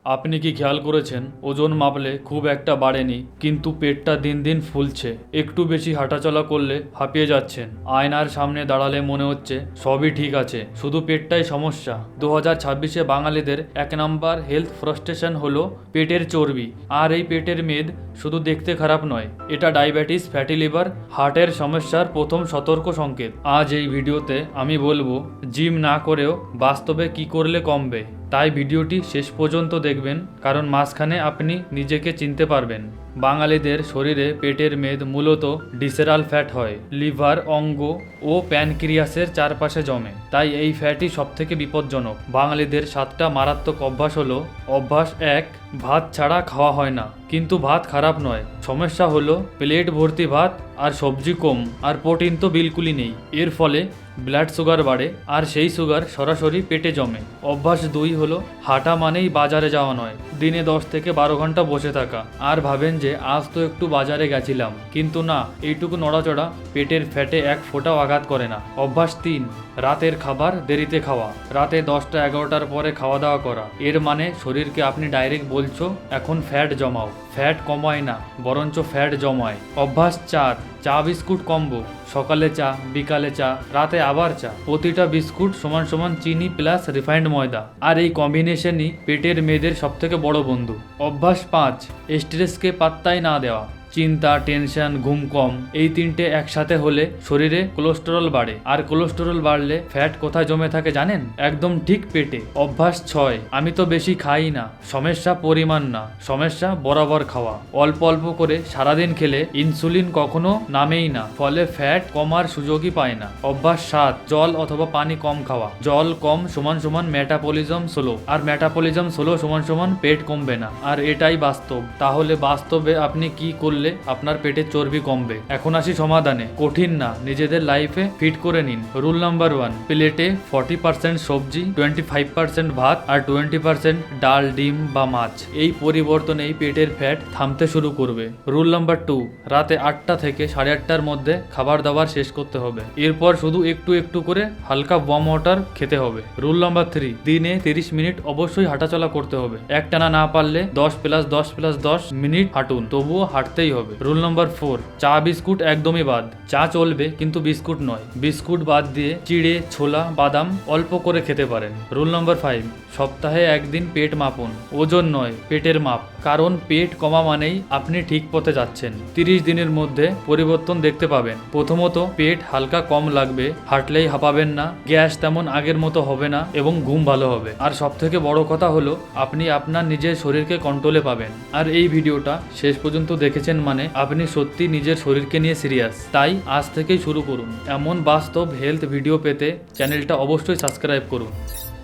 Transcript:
আপনি কি খেয়াল করেছেন ওজন মাপলে খুব একটা বাড়েনি, কিন্তু পেটটা দিন দিন ফুলছে। একটু বেশি হাঁটাচলা করলে হাঁপিয়ে যাচ্ছেন। আয়নার সামনে দাঁড়ালে মনে হচ্ছে সবই ঠিক আছে, শুধু পেটটাই সমস্যা। 2026-এ বাঙালিদের 1 নম্বর হেলথ ফ্রাস্ট্রেশন হলো পেটের চর্বি। আর এই পেটের মেদ শুধু দেখতে খারাপ নয়, এটা ডায়াবেটিস, ফ্যাটি লিভার, হার্টের সমস্যার প্রথম সতর্ক সংকেত। আজ এই ভিডিওতে আমি বলবো জিম না করেও বাস্তবে কি করলে কমবে। তাই ভিডিওটি শেষ পর্যন্ত দেখবেন, কারণ মাঝখানে আপনি নিজেকে চিনতে পারবেন। বাঙালিদের শরীরে পেটের মেদ মূলত ডিসেরাল ফ্যাট হয়, লিভার, অঙ্গ ও প্যানক্রিয়াসের চারপাশে জমে। তাই এই ফ্যাটই সবথেকে বিপজ্জনক। বাঙালিদের 7টা মারাত্মক অভ্যাস হলো: অভ্যাস 1, ভাত ছাড়া খাওয়া হয় না। কিন্তু ভাত খারাপ নয়, সমস্যা হলো প্লেট ভর্তি ভাত আর সবজি কম, আর প্রোটিন তো বিলকুলই নেই। এর ফলে ব্লাড সুগার বাড়ে, আর সেই সুগার সরাসরি পেটে জমে। অভ্যাস 2 হলো হাঁটা মানেই বাজারে যাওয়া নয়, দিনে 10 থেকে 12 ঘন্টা বসে থাকা। আর ভাবেন যে আজ তো একটু বাজারে গেছিলাম, কিন্তু না, এইটুকু নড়াচড়া পেটের ফ্যাটে এক ফোঁটাও আঘাত করে না। অভ্যাস 3, রাতের খাবার দেরিতে খাওয়া। রাতে 10টা 11টার পরে খাওয়া দাওয়া করা। এর মানে শরীরকে আপনি ডাইরেক্ট বলছো এখন ফ্যাট জমাও। ফ্যাট কমায় না, বরঞ্চ ফ্যাট জমায়। অভ্যাস 4, চা বিস্কুট কম্বো। সকালে চা, বিকালে চা, রাতে আবার চা। প্রতিটা বিস্কুট সমান সমান চিনি প্লাস রিফাইন্ড ময়দা। আর এই কম্বিনেশনই পেটের মেয়েদের সবথেকে বড় বন্ধু। অভ্যাস 5, স্ট্রেসকে পাত্তাই না দেওয়া। চিন্তা, টেনশন, ঘুম কম, এই 3টে একসাথে হলে শরীরে কোলেস্টেরল বাড়ে। আর কোলেস্টেরল বাড়লে ফ্যাট কোথায় জমে থাকে জানেন? একদম ঠিক পেটে। অভ্যাস 6, আমি তো বেশি খাই না। সমস্যা পরিমাণ না, সমস্যা বরাবর খাওয়া। অল্প অল্প করে সারাদিন খেলে ইনসুলিন কখনো নামেই না, ফলে ফ্যাট কমার সুযোগই পায় না। অভ্যাস 7, জল অথবা পানি কম খাওয়া। জল কম সমান সমান মেটাবলিজম স্লো, আর মেটাবলিজম স্লো সমান সমান পেট কমবে না। আর এটাই বাস্তব। তাহলে বাস্তবে আপনি কি করলে আপনার পেটের চর্বি কমবে? এখন আসি সমাধানে। কঠিন না, নিজেদের লাইফে ফিট করে নিন। রুল নাম্বার 1, প্লেটে 40% সবজি, 25% ভাত আর 20% ডাল, ডিম বা মাছ। এই পরিবর্তনেই পেটের ফ্যাট থামতে শুরু করবে। রুল নাম্বার 2, রাতে 8টা থেকে 8:30টার মধ্যে খাবার দাবার শেষ করতে হবে। এরপর শুধু একটু একটু করে হালকা ওয়ার্ম ওয়াটার খেতে হবে। রুল নাম্বার 3, দিনে 30 মিনিট অবশ্যই হাঁটাচলা করতে হবে। একটানা না পারলে 10+10+10 মিনিট হাঁটুন, তবুও হাঁটতেই হবে। রুল নাম্বার 4, চা বিস্কুট একদমই বাদ। চা চলবে, কিন্তু বিস্কুট নয়। বিস্কুট বাদ দিয়ে চিড়ে, ছোলা, বাদাম অল্প করে খেতে পারেন। রুল নাম্বার 5, সপ্তাহে 1 দিন পেট মাপুন। ওজন নয়, পেটের মাপ। কারণ পেট কমা মানেই আপনি ঠিক পথে যাচ্ছেন। 30 দিনের মধ্যে পরিবর্তন দেখতে পাবেন। প্রথমত, পেট হালকা কম লাগবে, হাঁটলেই হাঁপাবেন না, গ্যাস তেমন আগের মতো হবে না, এবং ঘুম ভালো হবে। আর সবথেকে বড় কথা হলো আপনি আপনার নিজের শরীরকে কন্ট্রোলে পাবেন। আর এই ভিডিওটা শেষ পর্যন্ত দেখেছেন মানে আপনি সত্যি নিজের শরীরকে নিয়ে সিরিয়াস। তাই আজ থেকেই শুরু করুন। এমন বাস্তব হেলথ ভিডিও পেতে চ্যানেলটা অবশ্যই সাবস্ক্রাইব করুন।